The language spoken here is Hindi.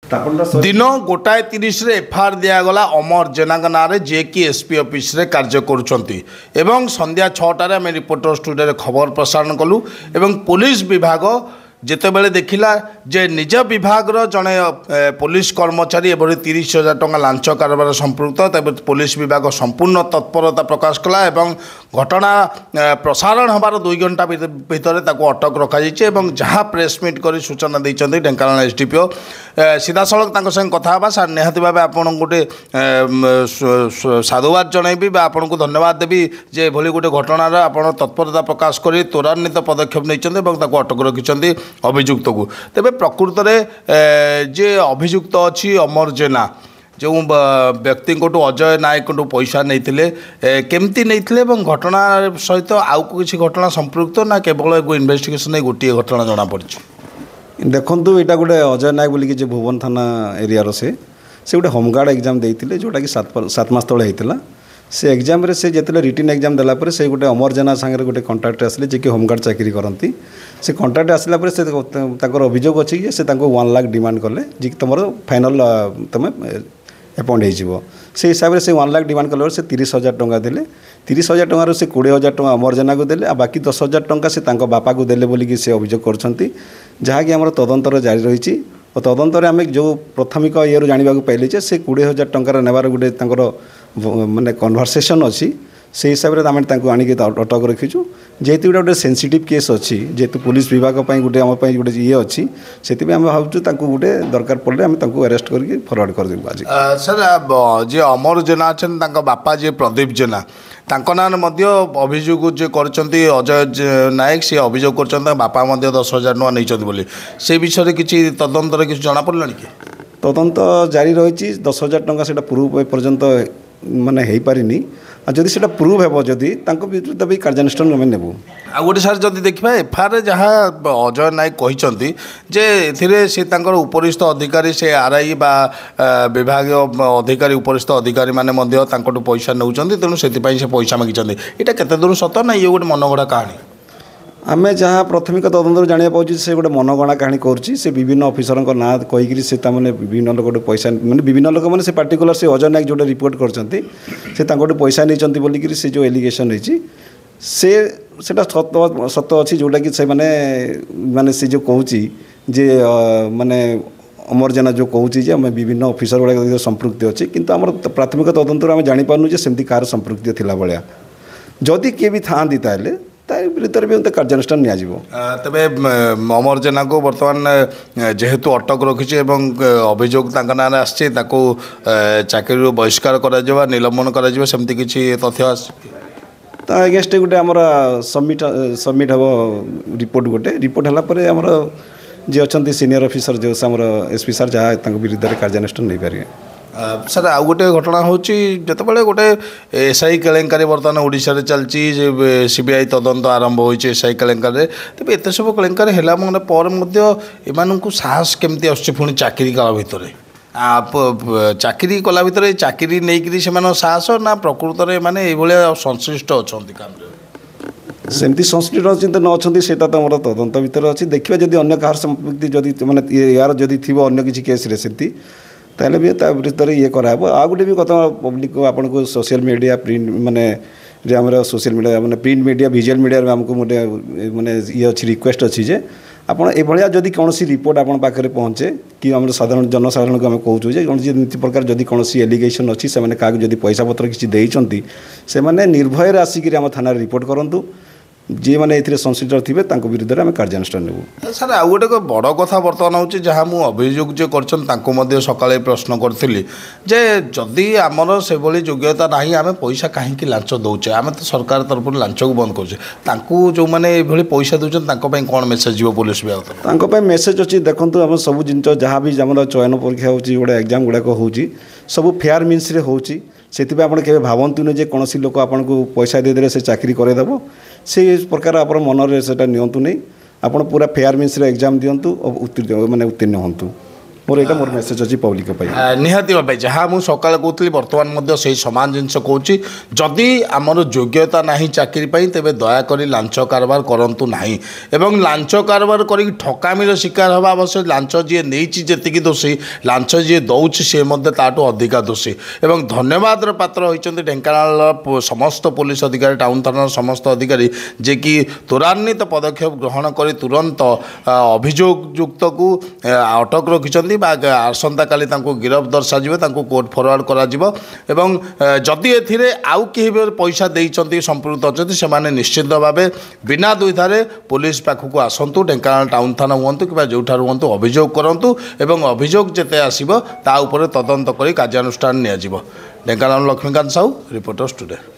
दिन 1:30 एफआईआर दिगला अमर जेना ना जे कि एसपी ऑफिस रे कार्य करुँच संध्या 6टार आम रिपोर्टर स्टूडियो खबर प्रसारण कलु एवं पुलिस विभाग जितेबले देखिला जे निज विभाग जड़े पुलिस कर्मचारी एवं 30,000 टंका लांच कारबार संपृक्त तेज पुलिस विभाग संपूर्ण तत्परता प्रकाश कला एवं घटना प्रसारण हबार 2 घंटा भितर अटक रखा जहाँ प्रेसमिट कर सूचना देते ढेंकानाल एसडीपीओ सीधा सड़क संगे कथा सार निहती भाव आपन गोटे साधुवाद जनइबी आपन को धन्यवाद देवी जे भली गोटे घटनार आप तत्परता प्रकाश कर त्वरान्वित पदक्षेप नहीं अटक रखिंट अभियुक्त को तेरे प्रकृत में जे अभियुक्त अच्छी अमर जेना जो व्यक्ति को अजय नायक को पैसा नहीं केमती नहीं घटना सहित आउ किसी घटना संपृक्त ना केवल इन्वेस्टिगेशन गोटे घटना जना पड़ी देखु यहाँ गोटे अजय नायक बोलिकी भुवन थाना एरिया से गोटे होमगार्ड एग्जाम देते जोटा कि 7 मास तले होता से एग्जाम रे से जिते रिटन एग्जाम देलापर से गोटे अमर जेना सागर गोटे कंट्राक्ट आसिले जे कि होमगार्ड चाकरी करती से कंट्राक्ट आसला से अभियोग अच्छी कि 1 लाख डिमांड कले जी तुम फाइनल तुम अपॉइंट हो से हिसाब से 1 लाख डिमांड कला से 30,000 टंका देले 30,000 टंकार से 20,000 टंका अमर जेना को देले बाकी 10,000 टंका से बापा को देले बोलिकी से अभियोग कर जहाँकि आम तदंतर जारी रही और तदंतर आम जो प्राथमिक ये जानवा पाइले से 20,000 टंकार नेबार गोटे माने कन्वर्सेशन अच्छी से हिसाब से आम आणिक अटक रखीचु जेहेतु गोटे सेंसिटिव केस अच्छी जेहेतु पुलिस विभाग गोटे आम गोटे ये अच्छी से आम भावुँ गोटे दरकार पड़े आम अरेस्ट करके फरवर्ड कर देबु आज सर जे अमर जेना अच्छा बापा जे प्रदीप जेना ना अभियोग जे कर अजय नायक सी अभियोग कर बापा 10,000 टका नहीं बोली से विषय किसी तदंतर किसी जना पड़लानी कि तदंत जारी रही 10,000 टका से प्रूफ पर्यंत माने हो पारिनी जदि से प्रूव हे जदि विरुद्ध भी कार्यानुष्ठान आम नेबू आ गोटे सार जदि देखा एफआईआर जहाँ अजय नायक कहते जे सी उपरिस्थ अधिकारी से आरआई बा विभाग अधिकारी उपरिस्थ अधिकारी मैंने पैसा नौ तेणु से पैसा मागिंट यहाँ केते दूर सत ना ये गोटे मनगढ़ा कहानी आमे जहाँ प्राथमिक तदंतर जाना पाँच से गोटे मनगणा कहानी करुँची से विभिन्न ऑफिसर ना कहीकि से विभिन्न लोग पैसा मैंने विभिन्न लोक मैंने पार्टिकुलर से अजय नायक जोटे रिपोर्ट करते से पैसा नहीं बोलिकी से जो एलिगेशन रही से सत अच्छी जोटा कि से माने से जो कहूँ जे माने अमर जेना जो कहूँ आम विभिन्न ऑफिसर गुड़ा संपृक्ति अच्छी किंतु आम प्राथमिक तदंतर आम जापारू जेमती कार संपृक्ति थिला भाया जदि किए भी था विरुद्ध भी कार्यानुष्ठान तेरे अमर जेना को बर्तमान जेहेतु अटक रखी अभियोग ना आसी चाकरी बहिष्कार करा निलंबन करमती किसी तथ्य अगेंस्ट गोटे आम सबमिट हम रिपोर्ट गोटे रिपोर्ट है आमर जी अच्छा सीनियर ऑफिसर जो आम एसपी सार जहाँ विरुद्ध कार्यानुष्ठान नहीं पारे सर आउ गोटे घटना हूँ जितेबाला गोटे एसआई केलेंकारी बर्तमान ओडिशा चलती सीबीआई तदंत आरंभ हो एसआई केलेंकारी तेज एत सब केलेंकारी है मैंने साहस केमती आसुँच चाकरी काल भितर चाकरी कला भितर चाकरी नहीं से साहस ना प्रकृत में माने संश्लिष्ट अच्छा काम सेमती संश्लिष्ट अच्छी न अच्छा से मोर तदंत भितर अच्छी देखिए जब अगर कहार संपृक्ति जदि मैंने यार जदि थी अगर किसी केस सेमती ताले भी विरुद्ध ये कराब आ गोटे भी कथा पब्लिक को आपन को सोशल मीडिया प्रिंट माने आम सोशल मीडिया मैंने प्रिंट मीडिया विजुअल मीडिया में आमको गोटे माने ये अच्छी रिक्वेस्ट अच्छी जे आपड़ ये जदि कौन रिपोर्ट आपन पाखे पहुँचे कि आम साधारण जनसाधारण को आम कहूँ नीति प्रकार जदि कौन एलिगेशन अच्छी से क्या जदि पैसा पत्र किसी देती से निर्भय आसिक आम थाना रिपोर्ट करूँ जी मैंने ये संश्लिष्ट थे विरुद्ध में आम कार्यानुष्ठान नेबू सर आउ गोटे बड़ कथा बर्तमान हो जहाँ मुझे अभियोग जो कर सकाले प्रश्न करी जे जदि आमर से योग्यता ना आम पैसा कहीं लांच दौचे आम तो सरकार तरफ लांच को बंद कर जो मैंने ये पैसा दूसरे कौन मेसेज जीव पुलिस विभाग मेसेज अच्छी देखो आम सब जिन जहाँ भी आम चयन परीक्षा हो गोटे एग्जाम गुड़ाक हो सब फेयर मीन्स होती आप भावतुनि जे कौन लोक आपको पैसा देदेले से चाकरी करदेव से प्रकार आप मनरे से नियंतु नहीं आप पूरा फेयर मीन्स एग्जाम दिंतु माने उत्तीर्ण हूँ मोर यहाँ मोर मेसेज अच्छी पब्लिक निहाती भाई जहाँ मुझे सकाल कहती बर्तमान से समान जिनस कौन जदि आमर योग्यता ना चाकरी तेज दयाक लांच कारबार करूँ ना एवं लांच कारबार कर ठकामीर शिकार हवा अवश्य लांच जी नहीं दोषी लांच जी दौर सी अधिका दोषी एवं धन्यवाद पात्र होती ढेंकानाल समस्त पुलिस अधिकारी टाउन थाना समस्त अधिकारी जे कि त्वरान्वित पदक्षेप ग्रहण कर तुरंत अभियोगयुक्त को अटक रखिंट आसंता काली गिरफ दर्शा कोर्ट फरवर्ड करा जदि एथिरे आउ केही पैसा देइचंती संपृक्त अछंती से निश्चित भाव बिना दुविधारे पुलिस पाखक आसतु ढेंकानाल टाउन थाना हूँ कि जोठार हूँ अभियोग करूँ एवं अभियोग जिते आसो ता उपर तदंत कर कार्यानुष्ठान नियाजिबो। Dhenkanal Laxmikant Sahu reporter studio.